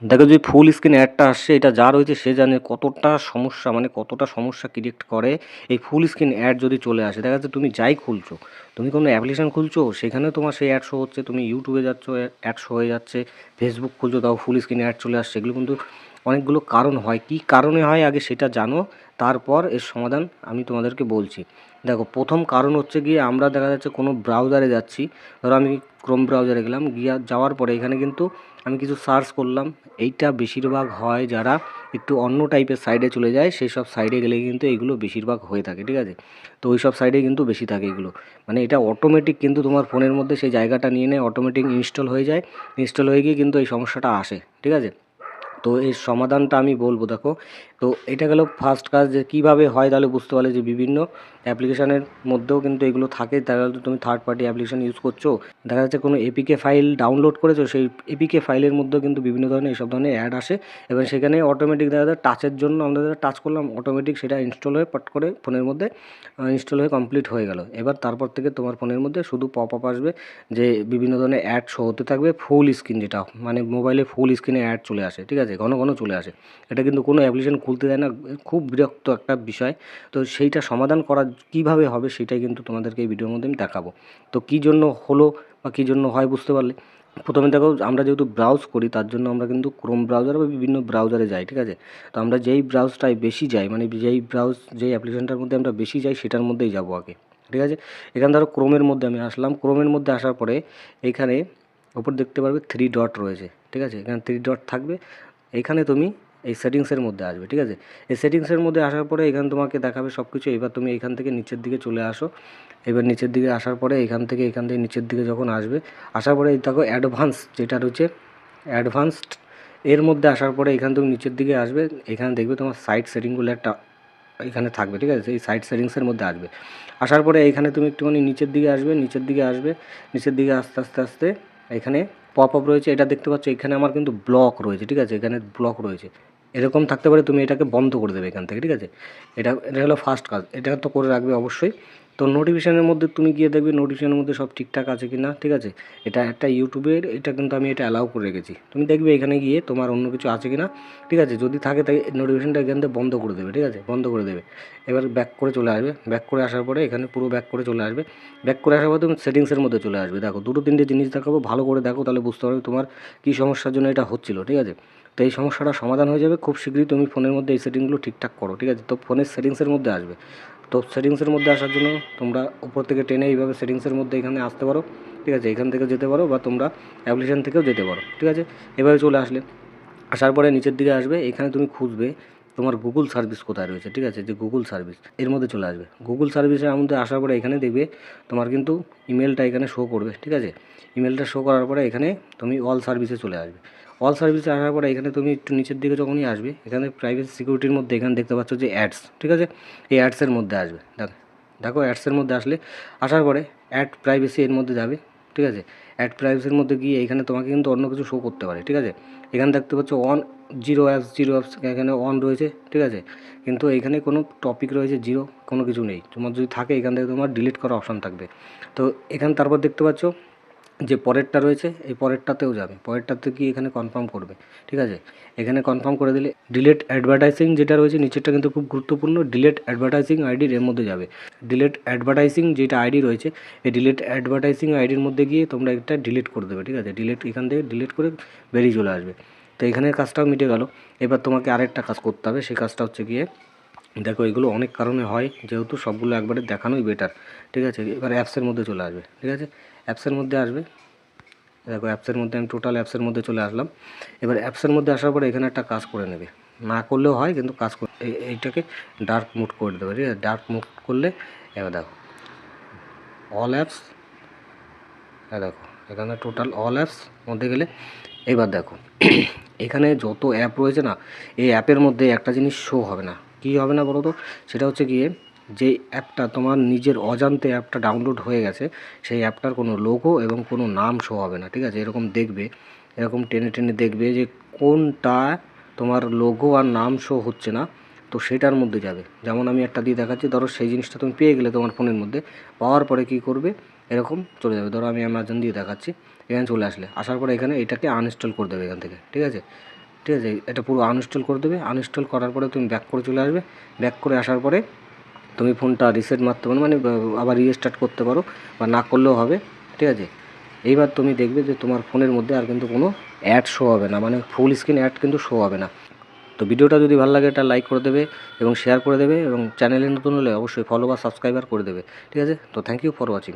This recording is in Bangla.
দেখো যে ফুল স্ক্রিন অ্যাডটা আসছে, এটা যা রয়েছে সে জানে কতটা সমস্যা, মানে কতটা সমস্যা ক্রিয়েট করে এই ফুল স্ক্রিন অ্যাড যদি চলে আসে। দেখা যাচ্ছে তুমি যাই খুলছো, তুমি কোনো অ্যাপ্লিকেশন খুলছো সেখানে তোমার সেই অ্যাড শো হচ্ছে, তুমি ইউটিউবে যাচ্ছ অ্যাড শো হয়ে যাচ্ছে, ফেসবুক খুলছো তাও ফুল স্ক্রিন অ্যাড চলে আসছে। এগুলো কিন্তু অনেকগুলো কারণ হয়। কী কারণে হয় আগে সেটা জানো, তারপর এর সমাধান আমি তোমাদেরকে বলছি। দেখো, প্রথম কারণ হচ্ছে গিয়ে আমরা দেখা যাচ্ছে কোনো ব্রাউজারে যাচ্ছি, ধরো আমি ক্রোম ব্রাউজারে গেলাম, যাওয়ার পরে এখানে কিন্তু আমি কিছু সার্চ করলাম। এইটা বেশিরভাগ হয় যারা একটু অন্য টাইপের সাইডে চলে যায়, সেই সব সাইডে গেলে কিন্তু এইগুলো বেশিরভাগ হয়ে থাকে, ঠিক আছে? তো ওই সব সাইডে কিন্তু বেশি থাকে এগুলো, মানে এটা অটোমেটিক কিন্তু তোমার ফোনের মধ্যে সেই জায়গাটা নিয়ে নেয়, অটোমেটিক ইনস্টল হয়ে যায়, ইনস্টল হয়ে গিয়ে কিন্তু এই সমস্যাটা আসে, ঠিক আছে? তো এর সমাধানটা আমি বলবো। দেখো, তো এটা গেল ফার্স্ট কাজ, যে কীভাবে হয় তাহলে বুঝতে পারলে যে বিভিন্ন অ্যাপ্লিকেশানের মধ্যেও কিন্তু এগুলো থাকে। তাহলে তো তুমি থার্ড পার্টি অ্যাপ্লিকেশান ইউজ করছো, দেখা যাচ্ছে কোনো এপিকে ফাইল ডাউনলোড করেছো, সেই এপিকে ফাইলের মধ্যেও কিন্তু বিভিন্ন ধরনের এইসব ধরনের অ্যাড আসে, এবং সেখানে অটোমেটিক দেখা যায় টাচের জন্য আমরা যারা টাচ করলাম অটোমেটিক সেটা ইনস্টল হয়ে পট করে ফোনের মধ্যে ইনস্টল হয়ে কমপ্লিট হয়ে গেল। এবার তারপর থেকে তোমার ফোনের মধ্যে শুধু পপ আপ আসবে, যে বিভিন্ন ধরনের অ্যাড শো হতে থাকবে ফুল স্ক্রিন, যেটা মানে মোবাইলে ফুল স্ক্রিনে অ্যাড চলে আসে, ঠিক আছে? ঘন ঘন চলে আসে। এটা কিন্তু কোনো অ্যাপ্লিকেশন খুলতে দেয় না, খুব বিরক্ত একটা বিষয়। তো সেইটা সমাধান করা কীভাবে হবে সেটাই কিন্তু তোমাদেরকে এই ভিডিওর মধ্যে আমি দেখাবো। তো কী জন্য হলো বা কী জন্য হয় বুঝতে পারলে, প্রথমে দেখো, আমরা যেহেতু ব্রাউজ করি তার জন্য আমরা কিন্তু ক্রোম ব্রাউজার বা বিভিন্ন ব্রাউজারে যাই, ঠিক আছে? তো আমরা যেই ব্রাউজটায় বেশি যাই, মানে যেই অ্যাপ্লিকেশনটার মধ্যে আমরা বেশি যাই সেটার মধ্যেই যাবো আগে, ঠিক আছে? এখানে ধরো ক্রোমের মধ্যে আমি আসলাম, ক্রোমের মধ্যে আসার পরে এইখানে ওপর দেখতে পারবে 3 ডট রয়েছে, ঠিক আছে? এখানে 3 ডট থাকবে, এইখানে তুমি এই সেটিংসের মধ্যে আসবে, ঠিক আছে? এই সেটিংসের মধ্যে আসার পরে এখানে তোমাকে দেখাবে সব কিছু। এবার তুমি এখান থেকে নিচের দিকে চলে আসো। এবার নিচের দিকে আসার পরে এখান থেকে নিচের দিকে যখন আসবে, আসার পরে এই দেখো অ্যাডভান্স যেটা রয়েছে, অ্যাডভান্সড এর মধ্যে আসার পরে এখানে তুমি নিচের দিকে আসবে, এখানে দেখবে তোমার সাইট সেটিংগুলো একটা এখানে থাকবে, ঠিক আছে? এই সাইট সেটিংসের মধ্যে আসবে। আসার পরে এখানে তুমি একটুখানি নিচের দিকে আসবে, নিচের দিকে আস্তে আস্তে আস্তে এখানে পপ আপ রয়েছে, এটা দেখতে পাচ্ছ। এখানে আমার কিন্তু ব্লক রয়েছে, ঠিক আছে? এখানে ব্লক রয়েছে, এরকম থাকতে পারে, তুমি এটাকে বন্ধ করে দেবে এখান থেকে, ঠিক আছে? এটা হলো ফার্স্ট কাজ, এটা তো করে রাখবে অবশ্যই। তো নোটিফিকেশানের মধ্যে তুমি গিয়ে দেখবে নোটিফিকেশানের মধ্যে সব ঠিকঠাক আছে কি না, ঠিক আছে? এটা একটা ইউটিউবের, এটা কিন্তু আমি এটা অ্যালাউ করে রেখেছি। তুমি দেখবে এখানে গিয়ে তোমার অন্য কিছু আছে কি না, ঠিক আছে? যদি থাকে তাই নোটিফিকেশানটা এখান থেকে বন্ধ করে দেবে, ঠিক আছে? বন্ধ করে দেবে। এবার ব্যাক করে চলে আসবে, ব্যাক করে আসার পরে এখানে পুরো ব্যাক করে চলে আসবে। ব্যাক করে আসার পর তুমি সেটিংসের মধ্যে চলে আসবে। দেখো, দুটো তিনটে জিনিস দেখাবো, ভালো করে দেখো, তাহলে বুঝতে পারবে তোমার কী সমস্যার জন্য এটা হচ্ছিলো, ঠিক আছে? তো এই সমস্যাটা সমাধান হয়ে যাবে খুব শীঘ্রই। তুমি ফোনের মধ্যে এই সেটিংগুলো ঠিকঠাক করো, ঠিক আছে? তো ফোনের সেটিংসের মধ্যে আসবে। তো সেটিংসের মধ্যে আসার জন্য তোমরা উপর থেকে টেনে এইভাবে সেটিংসের মধ্যে এখানে আসতে পারো, ঠিক আছে? এখান থেকে যেতে পারো বা তোমরা অ্যাপ্লিকেশান থেকেও যেতে পারো, ঠিক আছে? এভাবে চলে আসলে, আসার পরে নিচের দিকে আসবে, এখানে তুমি খুঁজবে তোমার গুগল সার্ভিস কোথায় রয়েছে, ঠিক আছে? যে গুগল সার্ভিস এর মধ্যে চলে আসবে। গুগল সার্ভিসের মধ্যে আসার পরে এখানে দেখবে তোমার কিন্তু ইমেলটা এখানে শো করবে, ঠিক আছে? ইমেলটা শো করার পরে এখানে তুমি অল সার্ভিসে চলে আসবে। অল সার্ভিসে আসার পরে এখানে তুমি একটু নিচের দিকে যখনই আসবে, এখানে প্রাইভেসি সিকিউরিটির মধ্যে এখানে দেখতে পাচ্ছ যে অ্যাডস, ঠিক আছে? এই অ্যাডসের মধ্যে আসবে। দেখো অ্যাডসের মধ্যে আসার পরে অ্যাড প্রাইভেসি এর মধ্যে যাবে, ঠিক আছে? অ্যাড প্রাইভেসির মধ্যে গিয়ে এখানে তোমাকে কিন্তু অন্য কিছু শো করতে পারে, ঠিক আছে? এখানে দেখতে পাচ্ছ জিরো অ্যাপস এখানে অন রয়েছে, ঠিক আছে? কিন্তু এখানে কোনো টপিক রয়েছে জিরো, কোনো কিছু নেই। তোমার যদি থাকে এখান থেকে তোমার ডিলিট করার অপশান থাকবে। তো এখানে তারপর দেখতে পাচ্ছ যে পরেরটা রয়েছে, এই পরেরটাতেও যাবে, পরেরটাতে গিয়ে এখানে কনফার্ম করবে, ঠিক আছে? এখানে কনফার্ম করে দিলে ডিলেট অ্যাডভার্টাইজিং যেটা রয়েছে নিচেরটা কিন্তু খুব গুরুত্বপূর্ণ, ডিলেট অ্যাডভার্টাইজিং আইডির এর মধ্যে যাবে। ডিলেট অ্যাডভার্টাইজিং যেটা আইডি রয়েছে, এই ডিলেট অ্যাডভার্টাইজিং আইডির মধ্যে গিয়ে তোমরা এটা ডিলিট করে দেবে, ঠিক আছে? এখান থেকে ডিলিট করে বেরিয়ে চলে আসবে। তো এখানের কাজটাও মিটে গেল। এবার তোমাকে আরেকটা কাজ করতে হবে, সেই কাজটা হচ্ছে গিয়ে, দেখো এগুলো অনেক কারণে হয়, যেহেতু সবগুলো একবারে দেখানোই বেটার, ঠিক আছে? এবার অ্যাপসের মধ্যে চলে আসবে, ঠিক আছে? অ্যাপসের মধ্যে আসবে, দেখো অ্যাপসের মধ্যে আমি টোটাল অ্যাপসের মধ্যে চলে আসলাম। এবার অ্যাপসের মধ্যে আসার পরে এখানে একটা কাজ করে নেবে, না করলেও হয় কিন্তু কাজ করে এইটাকে ডার্ক মোড করে দেবে, ঠিক আছে? ডার্ক মোড করলে এবার দেখো অল অ্যাপস, দেখো এখানে টোটাল অল অ্যাপস মধ্যে গেলে এবার দেখো এখানে যত অ্যাপ রয়েছে না, এই অ্যাপের মধ্যে একটা জিনিস শো হবে না। কী হবে না বলো তো? সেটা হচ্ছে গিয়ে, যে অ্যাপটা তোমার নিজের অজান্তে অ্যাপটা ডাউনলোড হয়ে গেছে, সেই অ্যাপটার কোনো লোগো এবং কোনো নাম শো হবে না, ঠিক আছে? এরকম দেখবে, এরকম টেনে টেনে দেখবে যে কোনটা তোমার লোগো আর নাম শো হচ্ছে না, তো সেটার মধ্যে যাবে। যেমন আমি একটা দিয়ে দেখাচ্ছি, ধরো সেই জিনিসটা তুমি পেয়ে গেলে তোমার ফোনের মধ্যে, পাওয়ার পরে কী করবে, এরকম চলে যাবে। ধরো আমি অ্যামাজন দিয়ে দেখাচ্ছি, এখানে চলে আসার পরে এখানে এটাকে আনইনস্টল করে দেবে এখান থেকে, ঠিক আছে? ঠিক আছে, এটা পুরো আনইনস্টল করে দেবে। আনইনস্টল করার পরে তুমি ব্যাক করে চলে আসবে। ব্যাক করে আসার পরে তুমি ফোনটা রিসেট মারতে পারো, মানে আবার রিস্টার্ট করতে পারো, বা না করলেও হবে। ঠিক আছে, এইবার তুমি দেখবে যে তোমার ফোনের মধ্যে আর কিন্তু কোনো অ্যাড শো হবে না, মানে ফুল স্ক্রিন অ্যাড কিন্তু শো হবে না। তো ভিডিওটা যদি ভালো লাগে এটা লাইক করে দেবে এবং শেয়ার করে দেবে, এবং চ্যানেলে নতুন হলে অবশ্যই ফলো বা সাবস্ক্রাইবার করে দেবে। ঠিক আছে, তো থ্যাংক ইউ ফর ওয়াচিং।